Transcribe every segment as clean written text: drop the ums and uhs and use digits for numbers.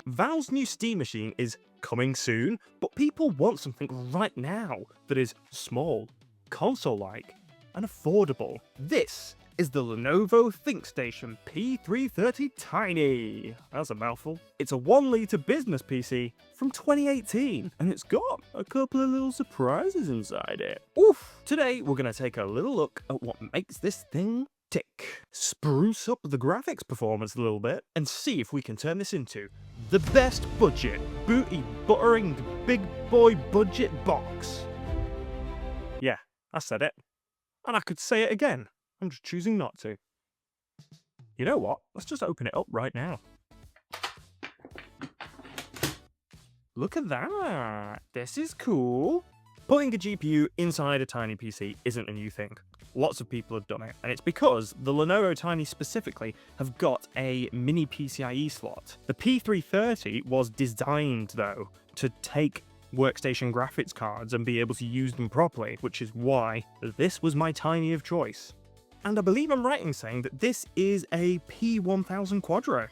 Valve's new Steam machine is coming soon, but people want something right now that is small, console-like, and affordable. This is the Lenovo ThinkStation P330 Tiny. That's a mouthful. It's a 1-litre business PC from 2018, and it's got a couple of little surprises inside it. Oof! Today, we're going to take a little look at what makes this thing tick, spruce up the graphics performance a little bit, and see if we can turn this into the best budget, booty buttering, big boy budget box. Yeah, I said it. And I could say it again. I'm just choosing not to. You know what? Let's just open it up right now. Look at that. This is cool. Putting a GPU inside a tiny PC isn't a new thing. Lots of people have done it, and it's because the Lenovo Tiny specifically have got a mini PCIe slot. The P330 was designed, though, to take workstation graphics cards and be able to use them properly, which is why this was my Tiny of choice. And I believe I'm right in saying that this is a P1000 Quadro.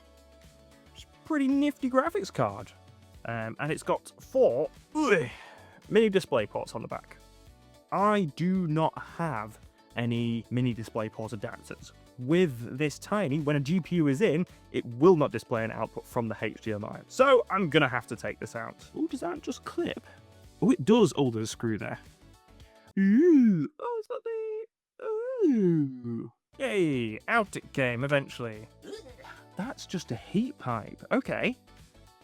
It's a pretty nifty graphics card. And it's got 4 mini display ports on the back. I do not have any mini display port adapters. With this Tiny, when a GPU is in, it will not display an output from the HDMI. So I'm gonna have to take this out. Oh, does that just clip? Oh, it does. Oh, there's a screw there. Ooh. Oh, is that the... Ooh. Yay, out it came eventually. That's just a heat pipe. Okay.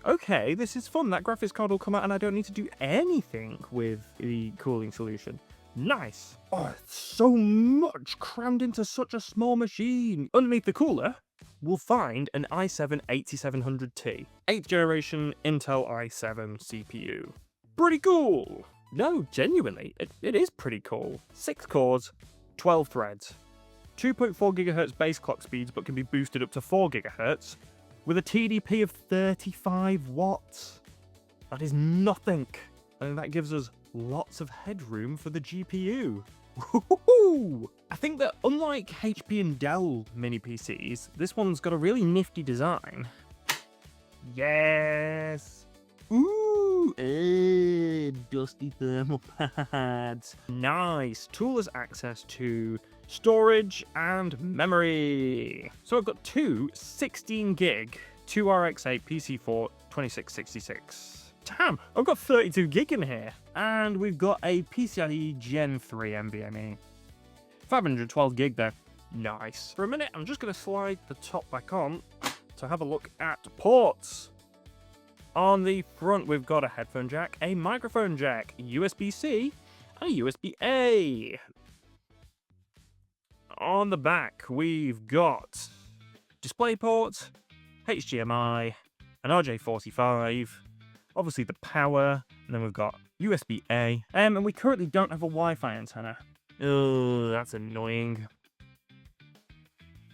Okay, this is fun. That graphics card will come out and I don't need to do anything with the cooling solution. Nice. Oh, so much crammed into such a small machine. Underneath the cooler, we'll find an i7-8700T. 8th generation Intel i7 CPU. Pretty cool. No, genuinely, it is pretty cool. 6 cores, 12 threads. 2.4 GHz base clock speeds, but can be boosted up to 4 GHz, with a TDP of 35 watts. That is nothing. And that gives us lots of headroom for the GPU. Woohoo! I think that unlike HP and Dell mini PCs, this one's got a really nifty design. Yes! Ooh! Dusty thermal pads. Nice! Tool has access to storage and memory. So I've got two 16 gig, 2RX8 PC4 2666. Damn, I've got 32 gig in here. And we've got a PCIe Gen 3 NVMe. 512 gig there. Nice. For a minute, I'm just going to slide the top back on to have a look at ports. On the front, we've got a headphone jack, a microphone jack, USB-C, and a USB-A. On the back, we've got DisplayPort, HDMI, an RJ45, obviously the power, and then we've got USB-A, and we currently don't have a Wi-Fi antenna. Oh, that's annoying.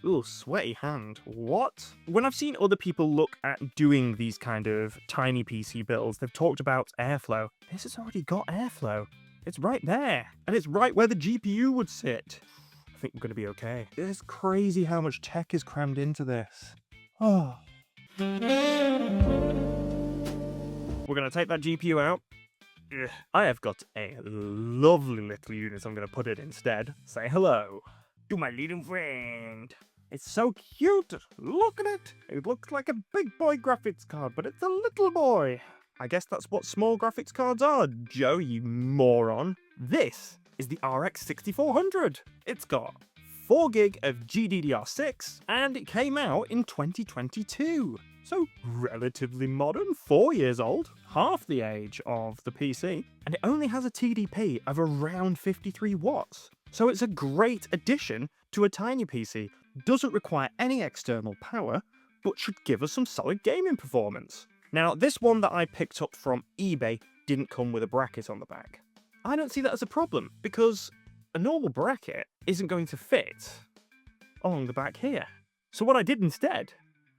Ooh, sweaty hand. What? When I've seen other people look at doing these kind of tiny PC builds, they've talked about airflow. This has already got airflow. It's right there, and it's right where the GPU would sit. I think we're going to be okay. It's crazy how much tech is crammed into this. Oh. We're going to take that GPU out. Ugh. I have got a lovely little unit. I'm going to put it instead. Say hello to my little friend. It's so cute. Look at it. It looks like a big boy graphics card, but it's a little boy. I guess that's what small graphics cards are, Joe, you moron. This is the RX 6400. It's got 4 gig of GDDR6, and it came out in 2022. So relatively modern, 4 years old, half the age of the PC, and it only has a TDP of around 53 watts. So it's a great addition to a tiny PC. Doesn't require any external power, but should give us some solid gaming performance. Now, this one that I picked up from eBay didn't come with a bracket on the back. I don't see that as a problem, because a normal bracket isn't going to fit along the back here. So what I did instead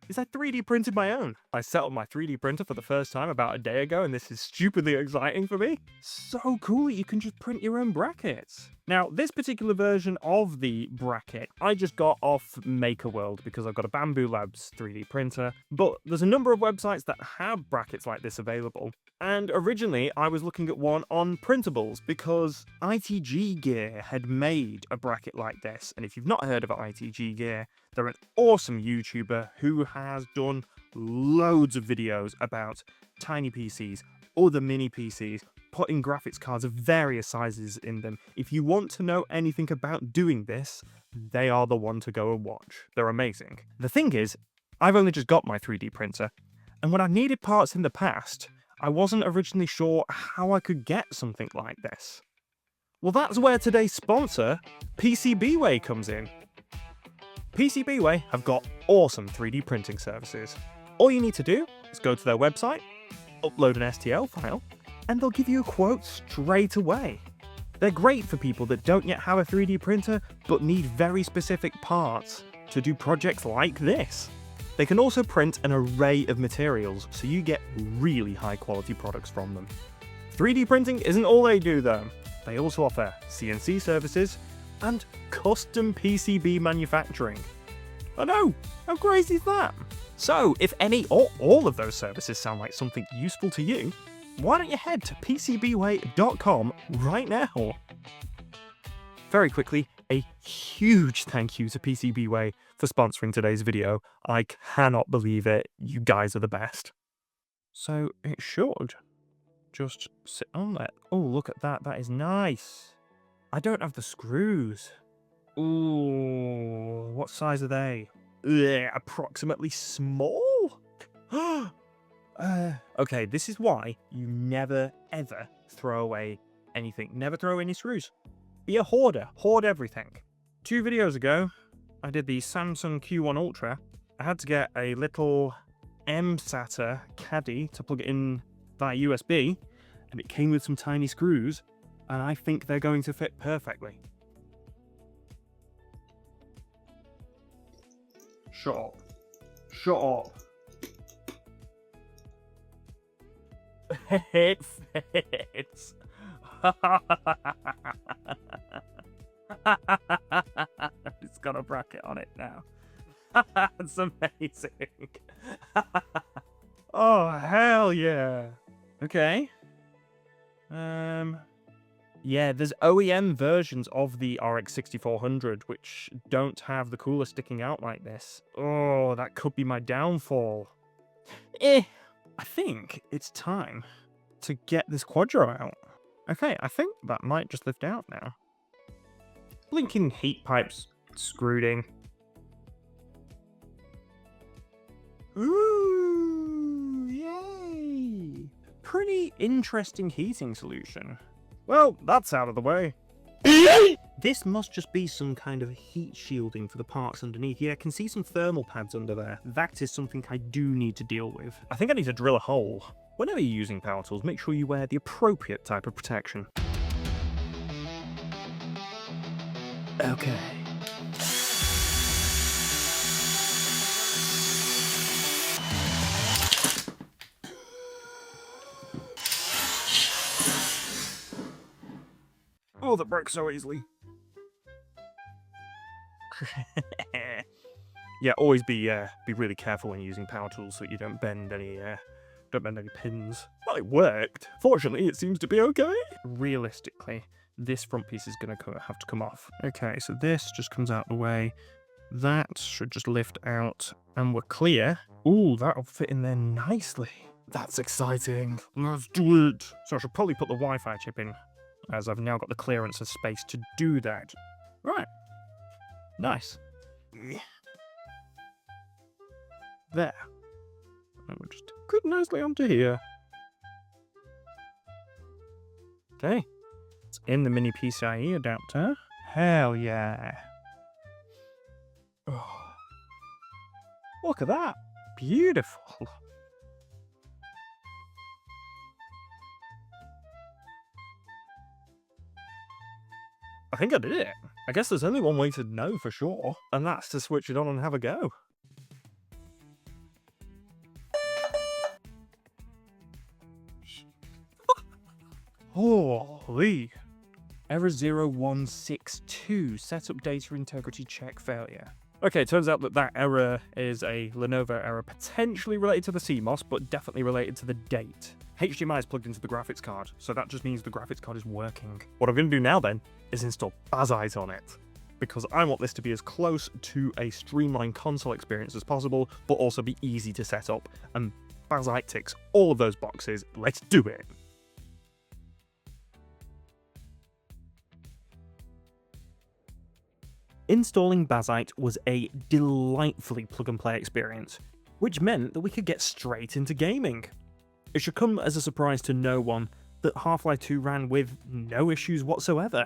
is I 3D printed my own. I set up my 3D printer for the first time about a day ago, and this is stupidly exciting for me. So cool that you can just print your own brackets. Now, this particular version of the bracket, I just got off MakerWorld because I've got a Bamboo Labs 3D printer, but there's a number of websites that have brackets like this available. And originally, I was looking at one on printables because ITG Gear had made a bracket like this. And if you've not heard of ITG Gear, they're an awesome YouTuber who has done loads of videos about tiny PCs, other mini PCs, putting graphics cards of various sizes in them. If you want to know anything about doing this, they are the one to go and watch. They're amazing. The thing is, I've only just got my 3D printer, and when I needed parts in the past, I wasn't originally sure how I could get something like this. Well, that's where today's sponsor, PCBWay, comes in. PCBWay have got awesome 3D printing services. All you need to do is go to their website, upload an STL file, and they'll give you a quote straight away. They're great for people that don't yet have a 3D printer but need very specific parts to do projects like this. They can also print an array of materials, so you get really high quality products from them. 3D printing isn't all they do though. They also offer CNC services and custom PCB manufacturing. I know, how crazy is that? So if any or all of those services sound like something useful to you, why don't you head to PCBWay.com right now? Very quickly, a huge thank you to PCBWay for sponsoring today's video. I cannot believe it. You guys are the best. So it should just sit on there. Oh, look at that. That is nice. I don't have the screws. Ooh, what size are they? Ugh, approximately small? Okay, this is why you never, ever throw away anything. Never throw any screws. Be a hoarder. Hoard everything. 2 videos ago, I did the Samsung Q1 Ultra. I had to get a little M-SATA caddy to plug it in via USB, and it came with some tiny screws, and I think they're going to fit perfectly. Shut up. Shut up. It fits. It's got a bracket on it now. That's amazing. Oh, hell yeah. Okay. Yeah, there's OEM versions of the RX 6400 which don't have the cooler sticking out like this. Oh, that could be my downfall. I think it's time to get this Quadro out. Okay, I think that might just lift out now. Blinking heat pipes screwed in. Ooh, yay! Pretty interesting heating solution. Well, that's out of the way. This must just be some kind of heat shielding for the parts underneath. Yeah, I can see some thermal pads under there. That is something I do need to deal with. I think I need to drill a hole. Whenever you're using power tools, make sure you wear the appropriate type of protection. Okay. Oh, that broke so easily. Yeah, always be really careful when using power tools so that you don't bend any pins. Well, it worked. Fortunately, it seems to be okay. Realistically, this front piece is going to have to come off. Okay, so this just comes out the way. That should just lift out, and we're clear. Ooh, that'll fit in there nicely. That's exciting. Let's do it. So I should probably put the Wi-Fi chip in, as I've now got the clearance and space to do that. Right. Nice. There. And we'll just clip nicely onto here. Okay. It's in the mini PCIe adapter. Hell yeah. Oh. Look at that. Beautiful. I think I did it. I guess there's only one way to know for sure, and that's to switch it on and have a go. Holy! Error 0162, setup data integrity check failure. Okay, it turns out that that error is a Lenovo error potentially related to the CMOS, but definitely related to the date. HDMI is plugged into the graphics card, so that just means the graphics card is working. What I'm going to do now then is install BAZZITE on it, because I want this to be as close to a streamlined console experience as possible, but also be easy to set up, and BAZZITE ticks all of those boxes. Let's do it! Installing BAZZITE was a delightfully plug-and-play experience, which meant that we could get straight into gaming. It should come as a surprise to no one that Half-Life 2 ran with no issues whatsoever.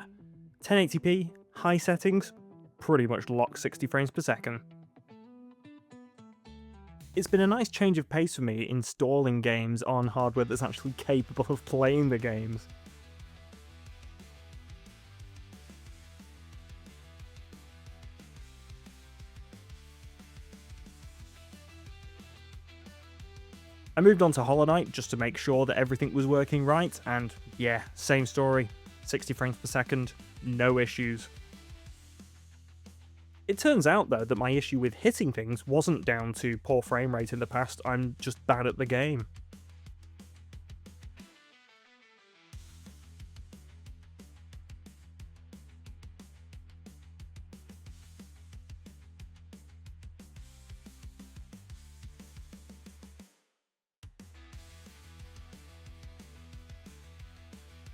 1080p, high settings, pretty much locked 60 frames per second. It's been a nice change of pace for me installing games on hardware that's actually capable of playing the games. I moved on to Hollow Knight just to make sure that everything was working right, and yeah, same story, 60 frames per second, no issues. It turns out though that my issue with hitting things wasn't down to poor frame rate in the past, I'm just bad at the game.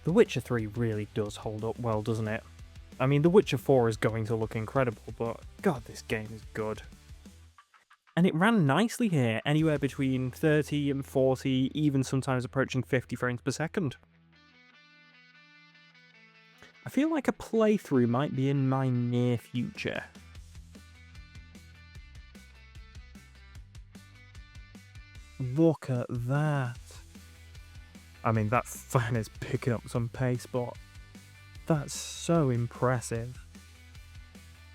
The Witcher 3 really does hold up well, doesn't it? I mean, The Witcher 4 is going to look incredible, but god, this game is good. And it ran nicely here, anywhere between 30 and 40, even sometimes approaching 50 frames per second. I feel like a playthrough might be in my near future. Look at that. I mean, that fan is picking up some pace, but that's so impressive.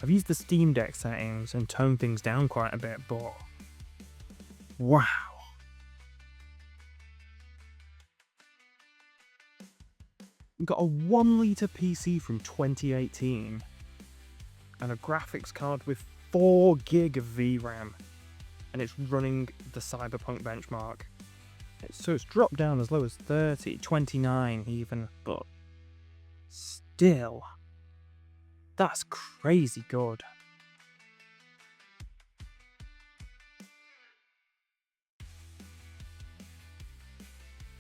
I've used the Steam Deck settings and toned things down quite a bit, but wow. We've got a 1 litre PC from 2018 and a graphics card with 4 gig of VRAM, and it's running the Cyberpunk benchmark. So it's dropped down as low as 30, 29 even, but still, that's crazy good.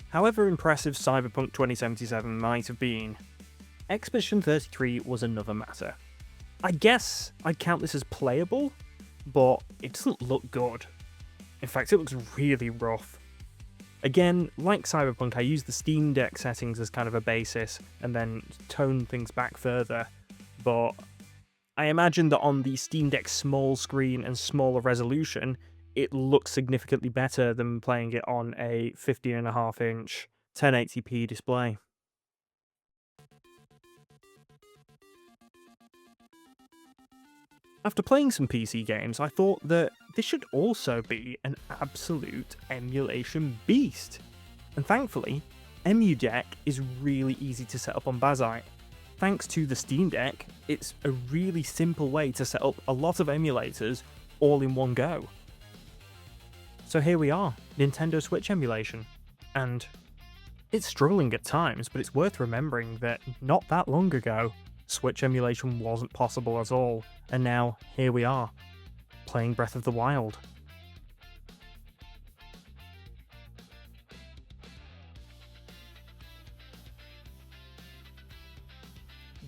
However impressive Cyberpunk 2077 might have been, Expedition 33 was another matter. I guess I'd count this as playable, but it doesn't look good. In fact, it looks really rough. Again, like Cyberpunk, I use the Steam Deck settings as kind of a basis and then tone things back further, but I imagine that on the Steam Deck small screen and smaller resolution, it looks significantly better than playing it on a 15.5-inch 1080p display. After playing some PC games, I thought that this should also be an absolute emulation beast. And thankfully, EmuDeck is really easy to set up on BAZZITE. Thanks to the Steam Deck, it's a really simple way to set up a lot of emulators all in one go. So here we are, Nintendo Switch emulation. And it's struggling at times, but it's worth remembering that not that long ago, Switch emulation wasn't possible at all, and now here we are, playing Breath of the Wild.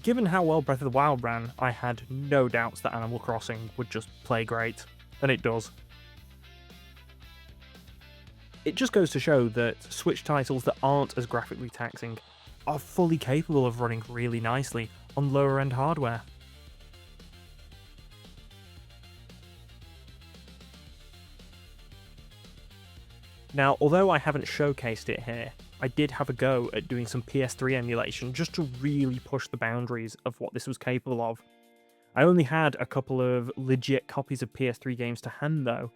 Given how well Breath of the Wild ran, I had no doubts that Animal Crossing would just play great, and it does. It just goes to show that Switch titles that aren't as graphically taxing are fully capable of running really nicely on lower end hardware. Now, although I haven't showcased it here, I did have a go at doing some PS3 emulation just to really push the boundaries of what this was capable of. I only had a couple of legit copies of PS3 games to hand though,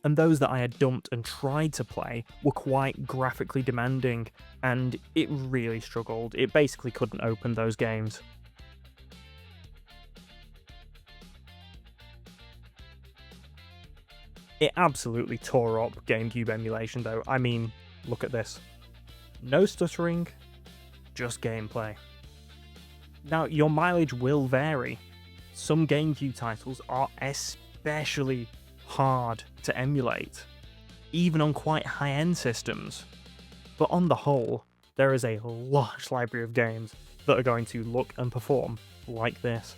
and those that I had dumped and tried to play were quite graphically demanding, and it really struggled. It basically couldn't open those games. It absolutely tore up GameCube emulation though. I mean, look at this. No stuttering, just gameplay. Now, your mileage will vary. Some GameCube titles are especially hard to emulate, even on quite high-end systems. But on the whole, there is a large library of games that are going to look and perform like this.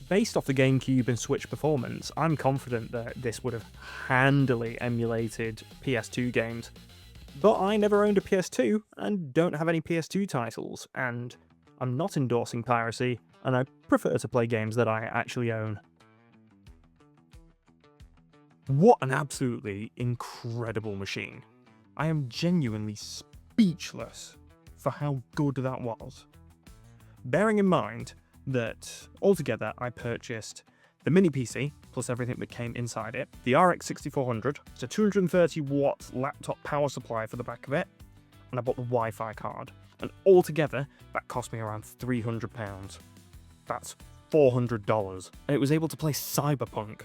Based off the GameCube and Switch performance, I'm confident that this would have handily emulated PS2 games. But I never owned a PS2 and don't have any PS2 titles, and I'm not endorsing piracy, and I prefer to play games that I actually own. What an absolutely incredible machine. I am genuinely speechless for how good that was. Bearing in mind that altogether I purchased the mini PC, plus everything that came inside it, the RX 6400, it's a 230 watt laptop power supply for the back of it, and I bought the Wi-Fi card. And altogether, that cost me around £300. That's $400. And it was able to play Cyberpunk.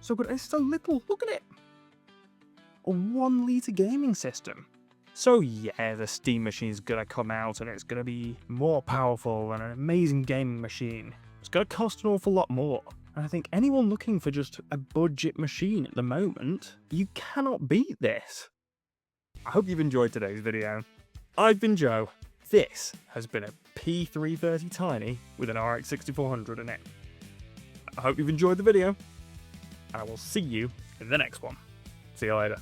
So good, it's so little, look at it! A 1 litre gaming system. So yeah, the Steam machine is gonna come out and it's gonna be more powerful and an amazing gaming machine. It's gonna cost an awful lot more. And I think anyone looking for just a budget machine at the moment, you cannot beat this. I hope you've enjoyed today's video. I've been Joe. This has been a P330 Tiny with an RX 6400 in it. I hope you've enjoyed the video, and I will see you in the next one. See you later.